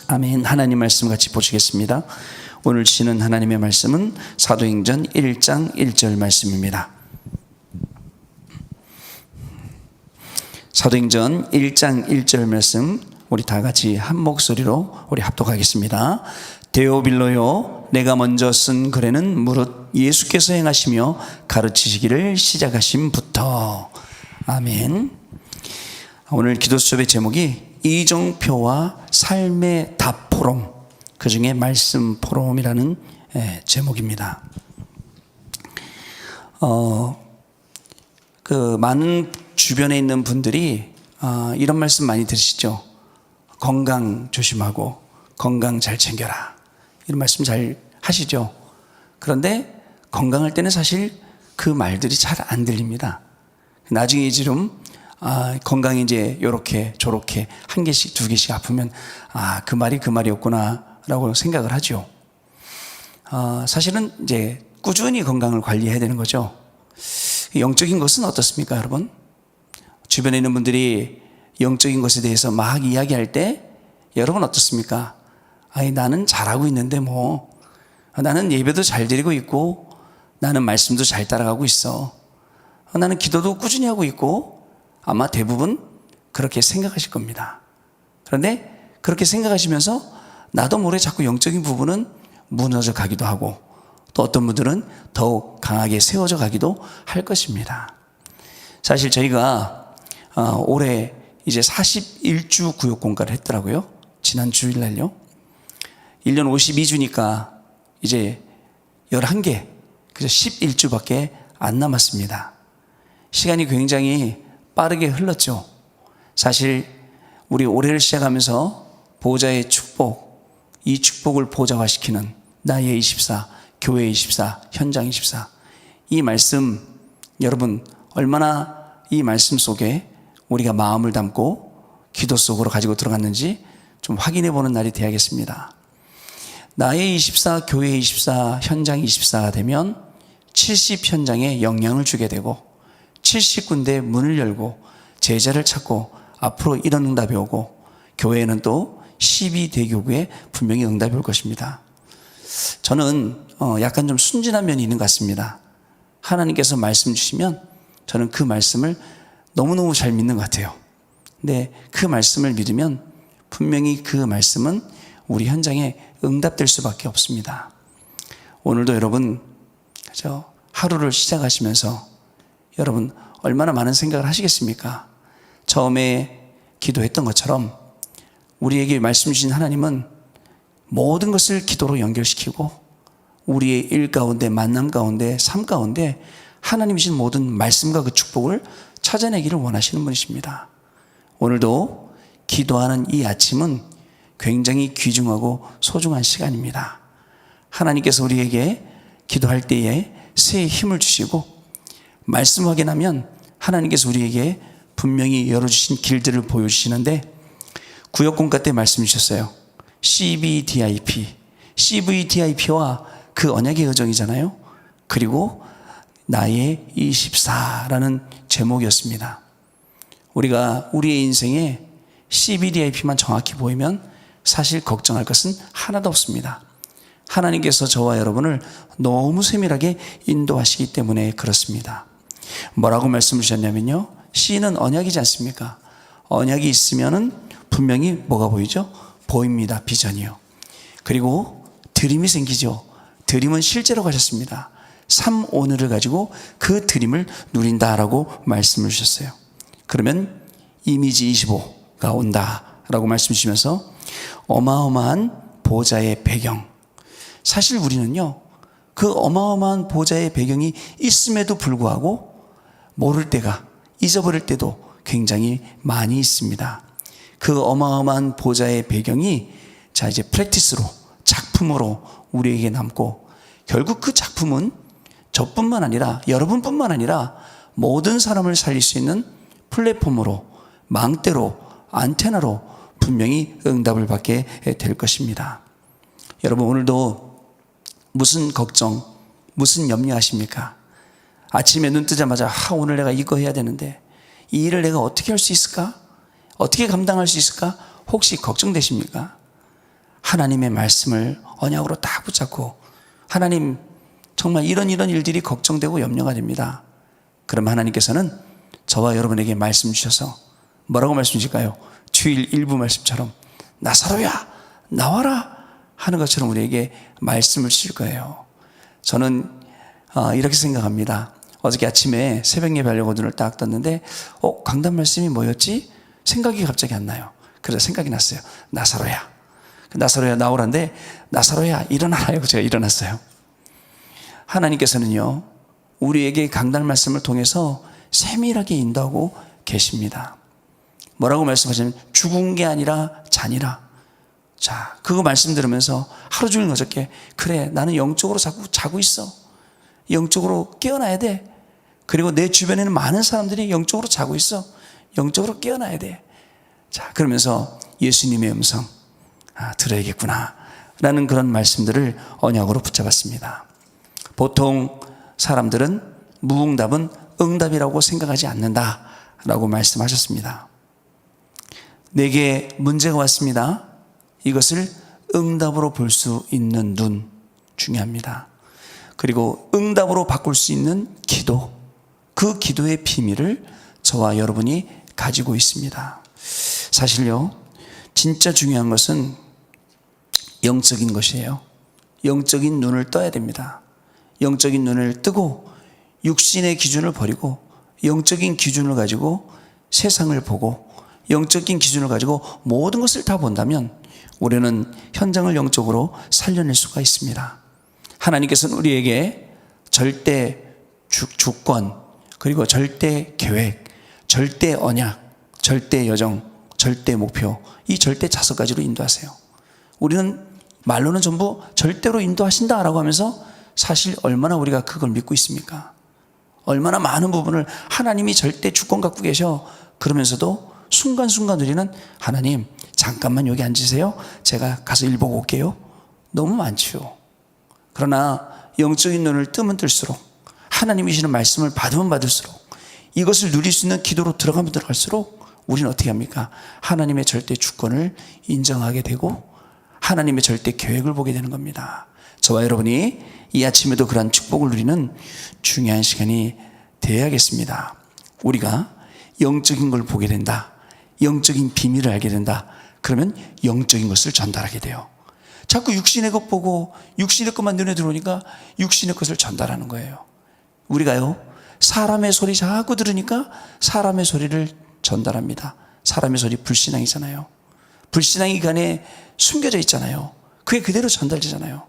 아멘. 하나님 말씀 같이 보시겠습니다. 오늘 주시는 하나님의 말씀은 사도행전 1장 1절 말씀입니다. 사도행전 1장 1절 말씀 우리 다 같이 한 목소리로 우리 합독하겠습니다. 데오빌로요, 내가 먼저 쓴 글에는 무릇 예수께서 행하시며 가르치시기를 시작하심부터. 아멘. 오늘 기도 수업의 제목이 이정표와 삶의 답포럼, 그 중에 말씀 포럼이라는 제목입니다. 많은 주변에 있는 분들이 이런 말씀 많이 들으시죠. 건강 조심하고 건강 잘 챙겨라, 이런 말씀 잘 하시죠. 그런데 건강할 때는 사실 그 말들이 잘 안 들립니다. 나중에 이제 좀 건강이 이제 요렇게 저렇게 한 개씩 두 개씩 아프면 그 말이 그 말이었구나 라고 생각을 하죠. 사실은 이제 꾸준히 건강을 관리해야 되는 거죠. 영적인 것은 어떻습니까, 여러분? 주변에 있는 분들이 영적인 것에 대해서 막 이야기할 때 여러분 어떻습니까? 나는 잘하고 있는데 나는 예배도 잘 드리고 있고, 나는 말씀도 잘 따라가고 있어, 나는 기도도 꾸준히 하고 있고, 아마 대부분 그렇게 생각하실 겁니다. 그런데 그렇게 생각하시면서 나도 모르게 자꾸 영적인 부분은 무너져 가기도 하고, 또 어떤 분들은 더욱 강하게 세워져 가기도 할 것입니다. 사실 저희가 올해 이제 41주 구역 공가를 했더라고요. 지난 주일날요. 1년 52주니까 이제 11개, 그래서 11주밖에 안 남았습니다. 시간이 굉장히 빠르게 흘렀죠. 사실 우리 올해를 시작하면서 보좌의 축복, 이 축복을 보좌화시키는 나의 24, 교회 24, 현장 24, 이 말씀, 여러분 얼마나 이 말씀 속에 우리가 마음을 담고 기도 속으로 가지고 들어갔는지 좀 확인해 보는 날이 되야겠습니다. 나의 24, 교회 24, 현장 24가 되면 70 현장에 영향을 주게 되고, 70군데 문을 열고 제자를 찾고 앞으로 이런 응답이 오고, 교회에는 또 12대교구에 분명히 응답이 올 것입니다. 저는 약간 좀 순진한 면이 있는 것 같습니다. 하나님께서 말씀 주시면 저는 그 말씀을 너무너무 잘 믿는 것 같아요. 근데 그 말씀을 믿으면 분명히 그 말씀은 우리 현장에 응답될 수밖에 없습니다. 오늘도 여러분 그죠? 하루를 시작하시면서 여러분 얼마나 많은 생각을 하시겠습니까? 처음에 기도했던 것처럼 우리에게 말씀 주신 하나님은 모든 것을 기도로 연결시키고 우리의 일 가운데, 만남 가운데, 삶 가운데 하나님이 주신 모든 말씀과 그 축복을 찾아내기를 원하시는 분이십니다. 오늘도 기도하는 이 아침은 굉장히 귀중하고 소중한 시간입니다. 하나님께서 우리에게 기도할 때에 새 힘을 주시고, 말씀 확인하면 하나님께서 우리에게 분명히 열어주신 길들을 보여주시는데, 구역공과 때 말씀 주셨어요. CVDIP, CVDIP와 그 언약의 여정이잖아요. 그리고 나의 24라는 제목이었습니다. 우리가 우리의 인생에 CVDIP만 정확히 보이면 사실 걱정할 것은 하나도 없습니다. 하나님께서 저와 여러분을 너무 세밀하게 인도하시기 때문에 그렇습니다. 뭐라고 말씀을 주셨냐면요, C는 언약이지 않습니까? 언약이 있으면은 분명히 뭐가 보이죠? 보입니다. 비전이요. 그리고 드림이 생기죠. 드림은 실제로 가셨습니다. 3오늘을 가지고 그 드림을 누린다라고 말씀을 주셨어요. 그러면 이미지 25가 온다라고 말씀 주시면서 어마어마한 보좌의 배경, 사실 우리는요 그 어마어마한 보좌의 배경이 있음에도 불구하고 모를 때가, 잊어버릴 때도 굉장히 많이 있습니다. 그 어마어마한 보좌의 배경이 이제 프랙티스로, 작품으로 우리에게 남고, 결국 그 작품은 저뿐만 아니라 여러분뿐만 아니라 모든 사람을 살릴 수 있는 플랫폼으로, 망대로, 안테나로 분명히 응답을 받게 될 것입니다. 여러분 오늘도 무슨 걱정, 무슨 염려하십니까? 아침에 눈 뜨자마자 오늘 내가 이거 해야 되는데 이 일을 내가 어떻게 할 수 있을까? 어떻게 감당할 수 있을까? 혹시 걱정되십니까? 하나님의 말씀을 언약으로 딱 붙잡고 하나님 정말 이런 일들이 걱정되고 염려가 됩니다. 그럼 하나님께서는 저와 여러분에게 말씀 주셔서 뭐라고 말씀 주실까요? 주일 일부 말씀처럼 나사로야 나와라 하는 것처럼 우리에게 말씀을 주실 거예요. 저는 이렇게 생각합니다. 어저께 아침에 새벽 예배하려고 눈을 딱 떴는데 강단 말씀이 뭐였지? 생각이 갑자기 안 나요. 그래서 생각이 났어요. 나사로야 나오란데 나사로야 일어나라 하고 제가 일어났어요. 하나님께서는요 우리에게 강단 말씀을 통해서 세밀하게 인도하고 계십니다. 뭐라고 말씀하시냐면 죽은 게 아니라 잔이라. 자, 그거 말씀 들으면서 하루 종일 어저께 그래 나는 영적으로 자꾸 자고 있어. 영적으로 깨어나야 돼. 그리고 내 주변에는 많은 사람들이 영적으로 자고 있어. 영적으로 깨어나야 돼. 자, 그러면서 예수님의 음성 들어야겠구나 라는 그런 말씀들을 언약으로 붙잡았습니다. 보통 사람들은 무응답은 응답이라고 생각하지 않는다 라고 말씀하셨습니다. 내게 문제가 왔습니다. 이것을 응답으로 볼 수 있는 눈 중요합니다. 그리고 응답으로 바꿀 수 있는 기도, 그 기도의 비밀을 저와 여러분이 가지고 있습니다. 사실요 진짜 중요한 것은 영적인 것이에요. 영적인 눈을 떠야 됩니다. 영적인 눈을 뜨고 육신의 기준을 버리고 영적인 기준을 가지고 세상을 보고 영적인 기준을 가지고 모든 것을 다 본다면 우리는 현장을 영적으로 살려낼 수가 있습니다. 하나님께서는 우리에게 절대 주권, 그리고 절대 계획, 절대 언약, 절대 여정, 절대 목표, 이 절대 5가지로 인도하세요. 우리는 말로는 전부 절대로 인도하신다라고 하면서 사실 얼마나 우리가 그걸 믿고 있습니까? 얼마나 많은 부분을 하나님이 절대 주권 갖고 계셔. 그러면서도 순간순간 우리는 하나님 잠깐만 여기 앉으세요. 제가 가서 일 보고 올게요. 너무 많죠. 그러나 영적인 눈을 뜨면 뜰수록 하나님이 주시는 말씀을 받으면 받을수록 이것을 누릴 수 있는 기도로 들어가면 들어갈수록 우리는 어떻게 합니까? 하나님의 절대 주권을 인정하게 되고 하나님의 절대 계획을 보게 되는 겁니다. 저와 여러분이 이 아침에도 그러한 축복을 누리는 중요한 시간이 되어야겠습니다. 우리가 영적인 걸 보게 된다. 영적인 비밀을 알게 된다. 그러면 영적인 것을 전달하게 돼요. 자꾸 육신의 것 보고 육신의 것만 눈에 들어오니까 육신의 것을 전달하는 거예요. 우리가요 사람의 소리 자꾸 들으니까 사람의 소리를 전달합니다. 사람의 소리 불신앙이잖아요. 불신앙이 그 안에 숨겨져 있잖아요. 그게 그대로 전달되잖아요.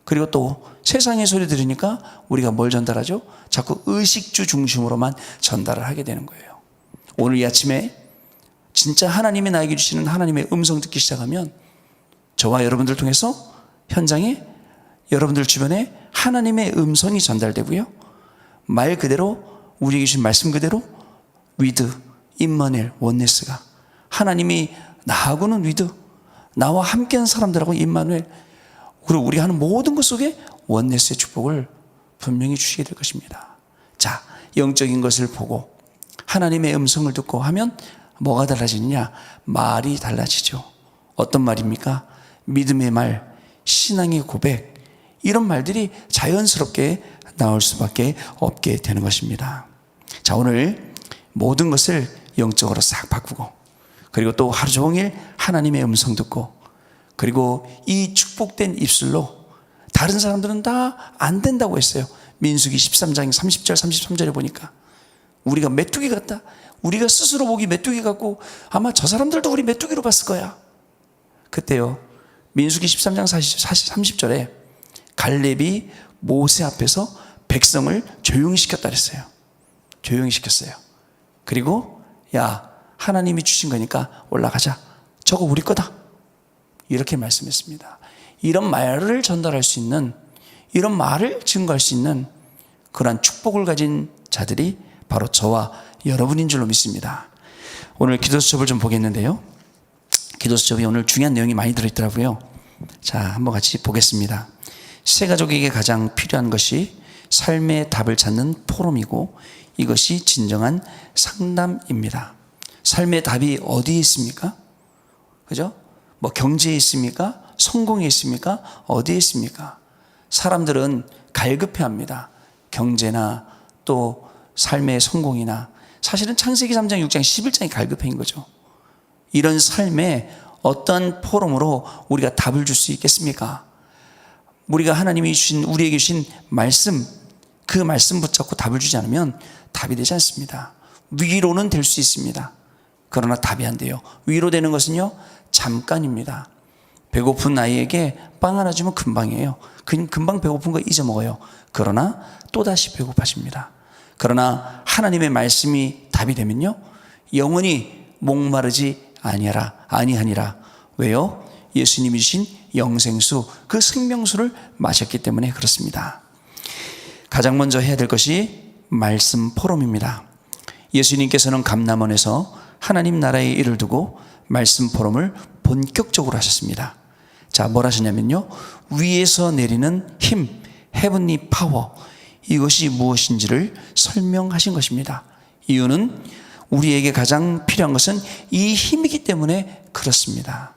그리고 또 세상의 소리 들으니까 우리가 뭘 전달하죠? 자꾸 의식주 중심으로만 전달을 하게 되는 거예요. 오늘 이 아침에 진짜 하나님이 나에게 주시는 하나님의 음성 듣기 시작하면 저와 여러분들 통해서 현장에 여러분들 주변에 하나님의 음성이 전달되고요. 말 그대로 우리에게 주신 말씀 그대로 위드, 임마누엘, 원네스가 하나님이 나하고는 위드, 나와 함께한 사람들하고 임마누엘, 그리고 우리가 하는 모든 것 속에 원네스의 축복을 분명히 주시게 될 것입니다. 자, 영적인 것을 보고 하나님의 음성을 듣고 하면 뭐가 달라지느냐? 말이 달라지죠. 어떤 말입니까? 믿음의 말, 신앙의 고백, 이런 말들이 자연스럽게 나올 수밖에 없게 되는 것입니다. 자, 오늘 모든 것을 영적으로 싹 바꾸고 그리고 또 하루 종일 하나님의 음성 듣고 그리고 이 축복된 입술로 다른 사람들은 다 안 된다고 했어요. 민수기 13장 30절 33절에 보니까 우리가 메뚜기 같다. 우리가 스스로 보기 메뚜기 같고 아마 저 사람들도 우리 메뚜기로 봤을 거야. 그때요 민수기 13장 30절에 갈렙이 모세 앞에서 백성을 조용히 시켰다 그랬어요. 조용히 시켰어요. 그리고 야 하나님이 주신 거니까 올라가자. 저거 우리 거다. 이렇게 말씀했습니다. 이런 말을 전달할 수 있는, 이런 말을 증거할 수 있는 그러한 축복을 가진 자들이 바로 저와 여러분인 줄로 믿습니다. 오늘 기도수첩을 좀 보겠는데요. 기도수첩이 오늘 중요한 내용이 많이 들어있더라고요. 자, 한번 같이 보겠습니다. 새 가족에게 가장 필요한 것이 삶의 답을 찾는 포럼이고 이것이 진정한 상담입니다. 삶의 답이 어디에 있습니까? 그죠? 뭐 경제에 있습니까? 성공에 있습니까? 어디에 있습니까? 사람들은 갈급해합니다. 경제나 또 삶의 성공이나. 사실은 창세기 3장, 6장, 11장이 갈급해인 거죠. 이런 삶에 어떤 포럼으로 우리가 답을 줄 수 있겠습니까? 우리가 하나님이 주신, 우리에게 주신 말씀, 그 말씀 붙잡고 답을 주지 않으면 답이 되지 않습니다. 위로는 될 수 있습니다. 그러나 답이 안 돼요. 위로되는 것은요, 잠깐입니다. 배고픈 아이에게 빵 하나 주면 금방이에요. 금방 배고픈 거 잊어먹어요. 그러나 또다시 배고파집니다. 그러나 하나님의 말씀이 답이 되면요, 영원히 목마르지 아니하니라. 왜요? 예수님이 주신 영생수, 그 생명수를 마셨기 때문에 그렇습니다. 가장 먼저 해야 될 것이 말씀 포럼입니다. 예수님께서는 감람원에서 하나님 나라의 일을 두고 말씀 포럼을 본격적으로 하셨습니다. 자, 뭘 하셨냐면요, 위에서 내리는 힘, 헤븐리 파워, 이것이 무엇인지를 설명하신 것입니다. 이유는 우리에게 가장 필요한 것은 이 힘이기 때문에 그렇습니다.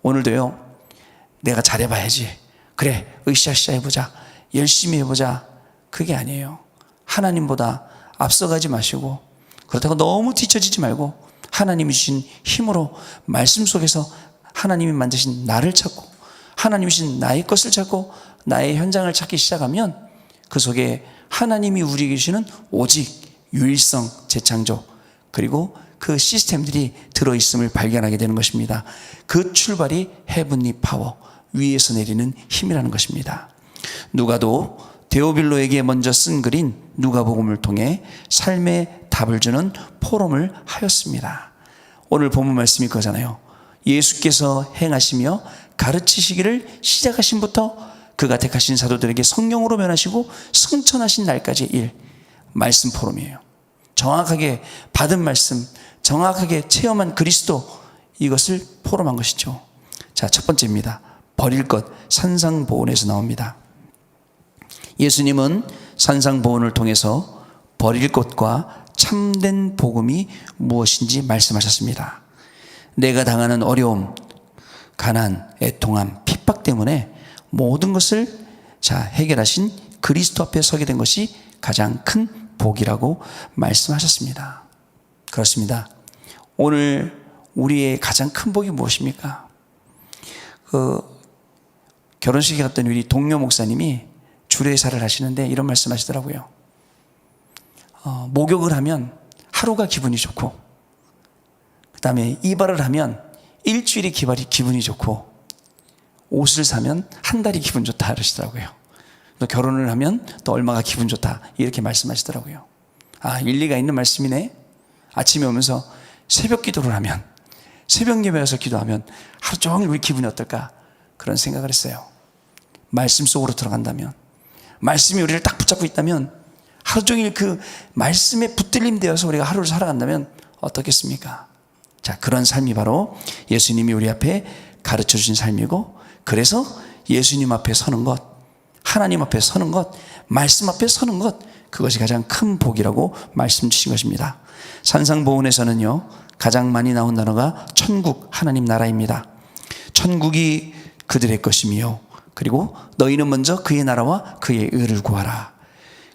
오늘도요, 내가 잘해봐야지, 그래 으쌰으쌰 해보자, 열심히 해보자, 그게 아니에요. 하나님보다 앞서가지 마시고, 그렇다고 너무 뒤처지지 말고 하나님이 주신 힘으로 말씀 속에서 하나님이 만드신 나를 찾고, 하나님이 주신 나의 것을 찾고 나의 현장을 찾기 시작하면 그 속에 하나님이 우리에게 주시는 오직 유일성, 재창조, 그리고 그 시스템들이 들어있음을 발견하게 되는 것입니다. 그 출발이 헤븐리 파워, 위에서 내리는 힘이라는 것입니다. 누가도 데오빌로에게 먼저 쓴 글인 누가복음을 통해 삶의 답을 주는 포럼을 하였습니다. 오늘 본문 말씀이 그거잖아요. 예수께서 행하시며 가르치시기를 시작하신부터 그가 택하신 사도들에게 성령으로 면하시고 승천하신 날까지의 일, 말씀 포럼이에요. 정확하게 받은 말씀, 정확하게 체험한 그리스도, 이것을 포럼한 것이죠. 자, 첫 번째입니다. 버릴 것, 산상보온에서 나옵니다. 예수님은 산상보온을 통해서 버릴 것과 참된 복음이 무엇인지 말씀하셨습니다. 내가 당하는 어려움, 가난, 애통함, 핍박 때문에 모든 것을 해결하신 그리스도 앞에 서게 된 것이 가장 큰 복이라고 말씀하셨습니다. 그렇습니다. 오늘 우리의 가장 큰 복이 무엇입니까? 결혼식에 갔던 우리 동료 목사님이 주례사를 하시는데 이런 말씀 하시더라고요. 목욕을 하면 하루가 기분이 좋고, 그 다음에 이발을 하면 일주일이 기분이 좋고, 옷을 사면 한 달이 기분 좋다 그러시더라고요. 또 결혼을 하면 또 얼마가 기분 좋다, 이렇게 말씀하시더라고요. 아, 일리가 있는 말씀이네. 아침에 오면서 새벽 기도를 하면, 새벽 예배 와서 기도하면 하루 종일 우리 기분이 어떨까, 그런 생각을 했어요. 말씀 속으로 들어간다면, 말씀이 우리를 딱 붙잡고 있다면, 하루 종일 그 말씀에 붙들림 되어서 우리가 하루를 살아간다면 어떻겠습니까? 자, 그런 삶이 바로 예수님이 우리 앞에 가르쳐 주신 삶이고, 그래서 예수님 앞에 서는 것, 하나님 앞에 서는 것, 말씀 앞에 서는 것, 그것이 가장 큰 복이라고 말씀 주신 것입니다. 산상보온에서는요, 가장 많이 나온 단어가 천국, 하나님 나라입니다. 천국이 그들의 것이며, 그리고 너희는 먼저 그의 나라와 그의 의를 구하라.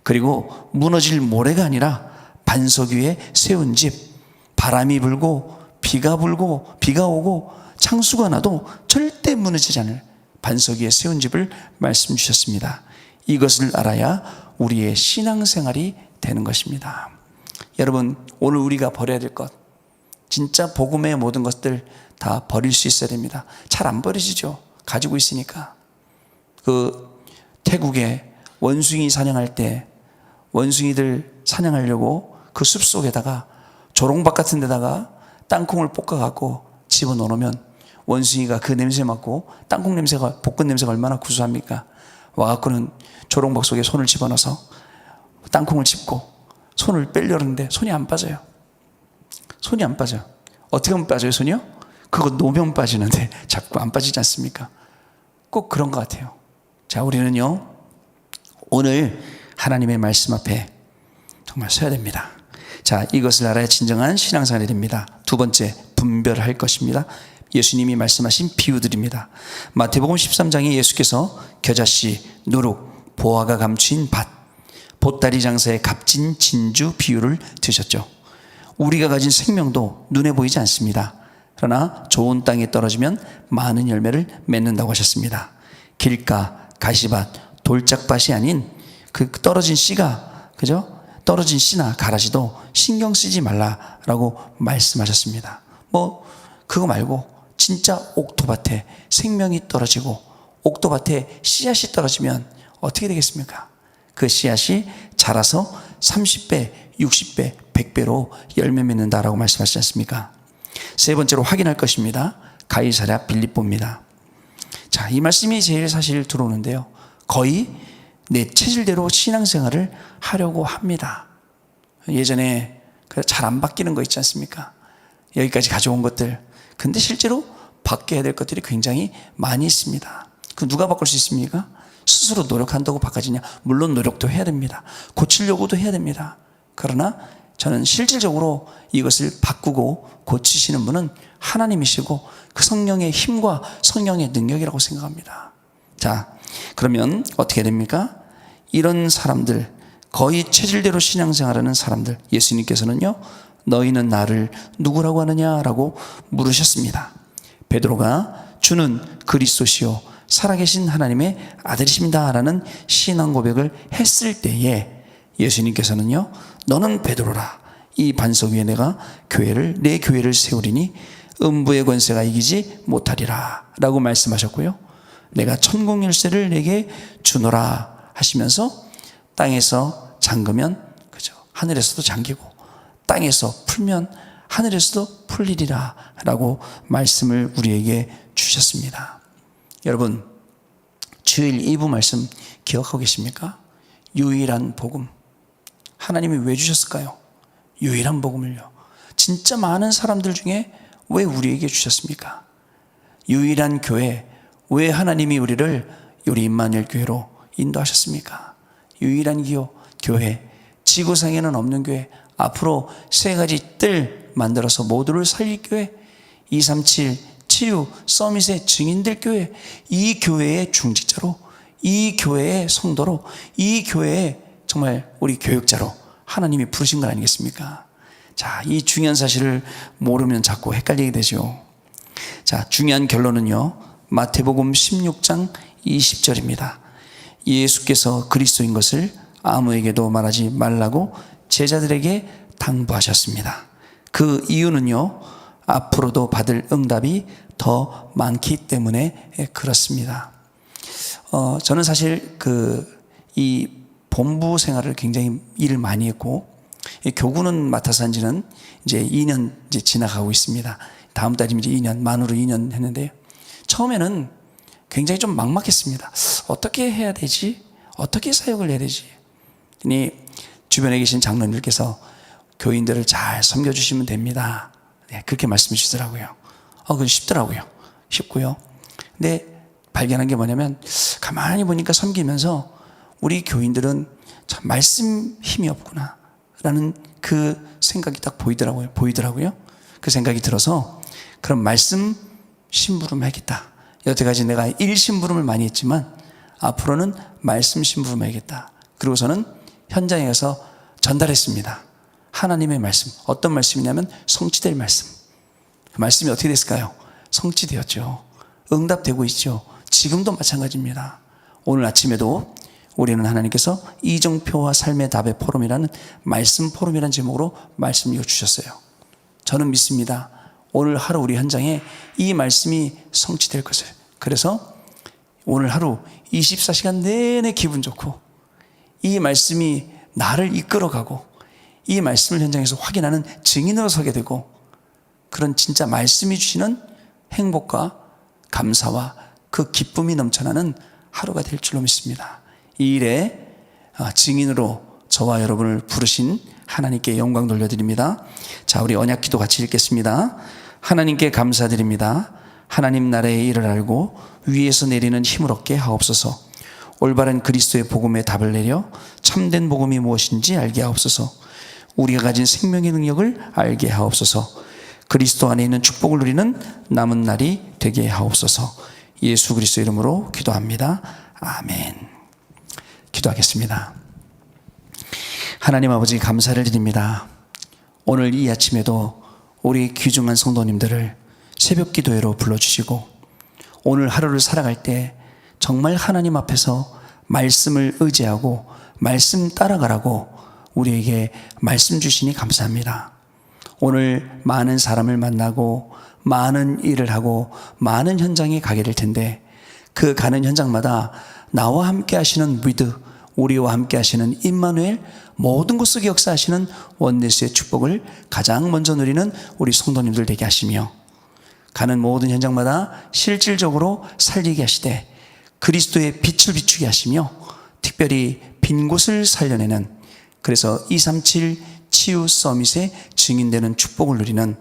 그리고 무너질 모래가 아니라 반석 위에 세운 집, 바람이 불고 비가 불고 비가 오고 창수가 나도 절대 무너지지 않을 반석 위에 세운 집을 말씀 주셨습니다. 이것을 알아야 우리의 신앙생활이 되는 것입니다. 여러분, 오늘 우리가 버려야 될 것, 진짜 복음의 모든 것들 다 버릴 수 있어야 됩니다. 잘 안 버리시죠? 가지고 있으니까. 태국에 원숭이 사냥할 때 원숭이들 사냥하려고 그 숲속에다가 조롱박 같은 데다가 땅콩을 볶아갖고 집어넣으면 원숭이가 그 냄새 맡고, 땅콩 냄새가, 볶은 냄새가 얼마나 구수합니까? 와갖고는 조롱박 속에 손을 집어넣어서 땅콩을 짚고 손을 빼려는데 손이 안 빠져요. 손이 안 빠져. 어떻게 하면 빠져요, 손이요? 그거 놓으면 빠지는데 자꾸 안 빠지지 않습니까? 꼭 그런 것 같아요. 자, 우리는요, 오늘 하나님의 말씀 앞에 정말 서야 됩니다. 자, 이것을 알아야 진정한 신앙생활이 됩니다. 두 번째, 분별할 것입니다. 예수님이 말씀하신 비유들입니다. 마태복음 13장에 예수께서 겨자씨, 누룩, 보화가 감추인 밭, 보따리 장사의 값진 진주 비유를 드셨죠. 우리가 가진 생명도 눈에 보이지 않습니다. 그러나 좋은 땅에 떨어지면 많은 열매를 맺는다고 하셨습니다. 길가, 가시밭, 돌짝밭이 아닌 그 떨어진 씨가, 그죠? 떨어진 씨나 가라지도 신경 쓰지 말라라고 말씀하셨습니다. 그거 말고 진짜 옥토밭에 생명이 떨어지고 옥토밭에 씨앗이 떨어지면 어떻게 되겠습니까? 그 씨앗이 자라서 30배, 60배, 100배로 열매 맺는다라고 말씀하시지 않습니까? 세 번째로 확인할 것입니다. 가이사랴 빌립보입니다. 자, 이 말씀이 제일 사실 들어오는데요. 거의 내 체질대로 신앙생활을 하려고 합니다. 예전에 잘 안 바뀌는 거 있지 않습니까? 여기까지 가져온 것들. 근데 실제로 바뀌어야 될 것들이 굉장히 많이 있습니다. 그 누가 바꿀 수 있습니까? 스스로 노력한다고 바꿔지냐? 물론 노력도 해야 됩니다. 고치려고도 해야 됩니다. 그러나 저는 실질적으로 이것을 바꾸고 고치시는 분은 하나님이시고 그 성령의 힘과 성령의 능력이라고 생각합니다. 자, 그러면 어떻게 됩니까? 이런 사람들, 거의 체질대로 신앙생활하는 사람들, 예수님께서는요, 너희는 나를 누구라고 하느냐라고 물으셨습니다. 베드로가 주는 그리스도시요 살아계신 하나님의 아들이십니다 라는 신앙 고백을 했을 때에 예수님께서는요, 너는 베드로라, 이 반석 위에 내가 내 교회를 세우리니 음부의 권세가 이기지 못하리라 라고 말씀하셨고요, 내가 천국 열쇠를 내게 주노라 하시면서 땅에서 잠그면 그죠, 하늘에서도 잠기고 땅에서 풀면 하늘에서도 풀리리라 라고 말씀을 우리에게 주셨습니다. 여러분, 주일 2부 말씀 기억하고 계십니까? 유일한 복음. 하나님이 왜 주셨을까요? 유일한 복음을요. 진짜 많은 사람들 중에 왜 우리에게 주셨습니까? 유일한 교회. 왜 하나님이 우리를 우리 임마누엘 교회로 인도하셨습니까? 유일한 교회. 지구상에는 없는 교회. 앞으로 세 가지 뜰 만들어서 모두를 살릴 교회. 237 치유 서밋의 증인들 교회. 이 교회의 중직자로, 이 교회의 성도로, 이 교회의 정말 우리 교육자로 하나님이 부르신 것 아니겠습니까? 자, 이 중요한 사실을 모르면 자꾸 헷갈리게 되죠. 자, 중요한 결론은요, 마태복음 16장 20절입니다. 예수께서 그리스도인 것을 아무에게도 말하지 말라고 제자들에게 당부하셨습니다. 그 이유는요, 앞으로도 받을 응답이 더 많기 때문에 그렇습니다. 저는 사실 이 본부 생활을 굉장히 일을 많이 했고, 교구는 맡아서 한 지는 이제 2년 이제 지나가고 있습니다. 다음 달이면 이제 2년, 만으로 2년 했는데요. 처음에는 굉장히 좀 막막했습니다. 어떻게 해야 되지? 어떻게 사역을 해야 되지? 주변에 계신 장로님들께서 교인들을 잘 섬겨주시면 됩니다. 네, 그렇게 말씀해 주시더라고요. 그건 쉽더라고요. 쉽고요. 근데 발견한 게 뭐냐면, 가만히 보니까 섬기면서 우리 교인들은 참 말씀 힘이 없구나 라는 그 생각이 딱 보이더라고요. 그 생각이 들어서, 그럼 말씀 심부름 해야겠다. 여태까지 내가 일 심부름을 많이 했지만 앞으로는 말씀 심부름 해야겠다. 그리고서는 현장에 가서 전달했습니다. 하나님의 말씀. 어떤 말씀이냐면 성취될 말씀. 그 말씀이 어떻게 됐을까요? 성취되었죠. 응답되고 있죠. 지금도 마찬가지입니다. 오늘 아침에도 우리는 하나님께서 이정표와 삶의 답의 포럼이라는 말씀 포럼이라는 제목으로 말씀 주셨어요. 저는 믿습니다. 오늘 하루 우리 현장에 이 말씀이 성취될 것을. 그래서 오늘 하루 24시간 내내 기분 좋고, 이 말씀이 나를 이끌어가고, 이 말씀을 현장에서 확인하는 증인으로 서게 되고, 그런 진짜 말씀이 주시는 행복과 감사와 그 기쁨이 넘쳐나는 하루가 될 줄로 믿습니다. 이 일에 증인으로 저와 여러분을 부르신 하나님께 영광 돌려드립니다. 자, 우리 언약기도 같이 읽겠습니다. 하나님께 감사드립니다. 하나님 나라의 일을 알고 위에서 내리는 힘을 얻게 하옵소서. 올바른 그리스도의 복음에 답을 내려 참된 복음이 무엇인지 알게 하옵소서. 우리가 가진 생명의 능력을 알게 하옵소서. 그리스도 안에 있는 축복을 누리는 남은 날이 되게 하옵소서. 예수 그리스도 이름으로 기도합니다. 아멘. 기도하겠습니다. 하나님 아버지, 감사를 드립니다. 오늘 이 아침에도 우리 귀중한 성도님들을 새벽 기도회로 불러주시고 오늘 하루를 살아갈 때 정말 하나님 앞에서 말씀을 의지하고 말씀 따라가라고 우리에게 말씀 주시니 감사합니다. 오늘 많은 사람을 만나고 많은 일을 하고 많은 현장에 가게 될 텐데 그 가는 현장마다 나와 함께 하시는 위드, 우리와 함께 하시는 임마누엘, 모든 곳 속에 역사하시는 원네스의 축복을 가장 먼저 누리는 우리 성도님들 되게 하시며 가는 모든 현장마다 실질적으로 살리게 하시되 그리스도의 빛을 비추게 하시며 특별히 빈 곳을 살려내는, 그래서 237 치유 서밋의 증인되는 축복을 누리는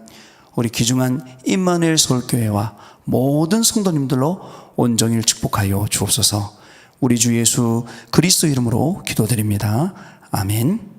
우리 귀중한 임마누엘 서울교회와 모든 성도님들로 온종일 축복하여 주옵소서. 우리 주 예수 그리스도 이름으로 기도드립니다. 아멘.